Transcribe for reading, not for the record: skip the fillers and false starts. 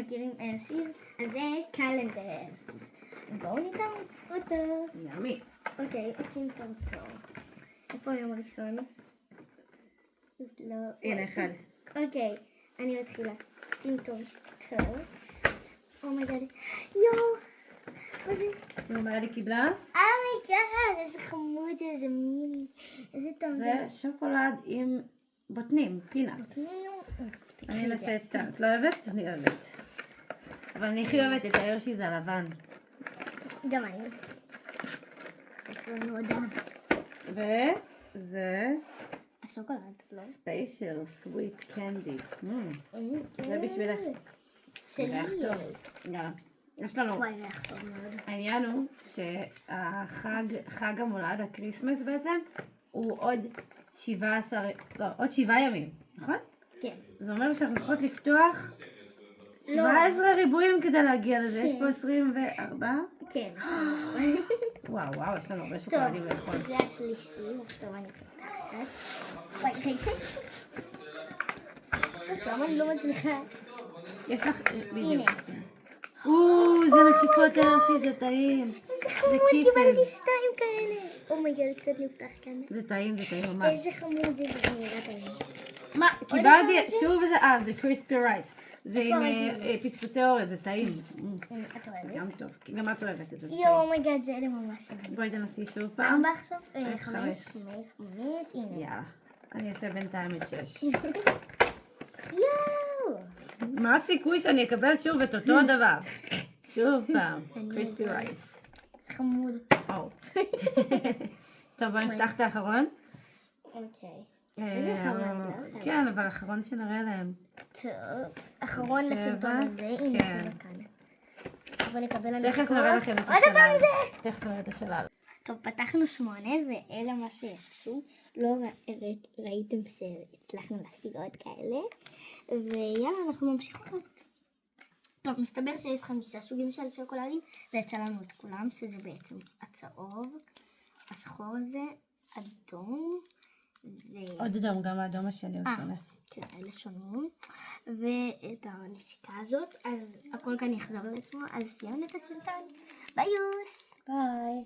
שמכירים ארסיס, אז זה קלנדר ארסיס. בואו ניתן אותו. ימי. אוקיי, עושים טוב. איפה היום הראשון? לא. הנה אחד. אוקיי, אני מתחילה. עושים טוב. אומייגאד. יואו. מה זה? תראו מה אלי קיבלה? אומייגאד, איזה חמוד, איזה מיני. איזה טוב זה שוקולד עם בוטנים, פינאץ. אני אנסה את שתיים. את לא אוהבת? אני אוהבת. אבל אני הכי אוהבת את ההרשיז הלבן. גם אני. ספרנו עוד. וזה השוקולד, לא? ספיישל סוויט קנדי. זה בשבילך. שלי. ריח טוב. יאללה. יש לנו, וואי, ריח טוב מאוד. העניין הוא שהחג המולד, הקריסמס בעצם, הוא עוד 7 ימים, נכון? כן. זה אומר שאנחנו צריכות לפתוח 17 ריבועים כדי להגיע לזה. יש פה 24? כן. וואו, יש לנו הרבה שוקולדים לאכול. זה השלישי, עכשיו אני פותחת. וואי, רגע. למה אני לא מצליחה? יש לך, הנה. זה נשיקות הרשי, זה טעים. איזה חמוד, קיבלתי 2 כאלה. אומייגאד, קצת נפתח כאן. זה טעים ממש. איזה חמוד זה נראה טעים. מה, קיבלתי שוב זה, זה קריספי רייס. זה עם פצפוצי אורז, זה טעים. את אוהבת? גם טוב, גם את אוהבת את זה. יואו, אומייגאד, זה אלה ממש. בואי תנסי שוב פעם. 4 עכשיו? 5, הנה. יאללה, אני אעשה בינתיים את 6. יואו! מה הסיכוי שאני אקבל שוב את אותו הדבר? שוב פעם, קריספי רייס. זה חמוד. טוב, בואי נפתח את האחרון. אוקיי. איזה חמוד. כן, אבל האחרון שנראה להם. טוב, אחרון לסרטון הזה, הנה זה כאן. בוא נקבל הנשיקות. תכף נראה לכם את השלל. עוד פעם זה! תכף נראה את השלל. טוב, פתחנו 8, ואלה מה שיחשו. לא ראיתם שהצלחנו להשיג עוד כאלה. ויאללה, אנחנו ממשיכות. טוב, מסתבר שיש 5 סוגים של שוקולדים, ויצא לנו את כולם, שזה בעצם הצהוב, השחור הזה, אדום, עוד אדום, גם האדום השני הוא שונה. כן, אלה שונים. ואת הנשיקה הזאת, אז הכל כאן יחזור על עצמו, אז סיימנו את הסרטון. ביי יוס! ביי.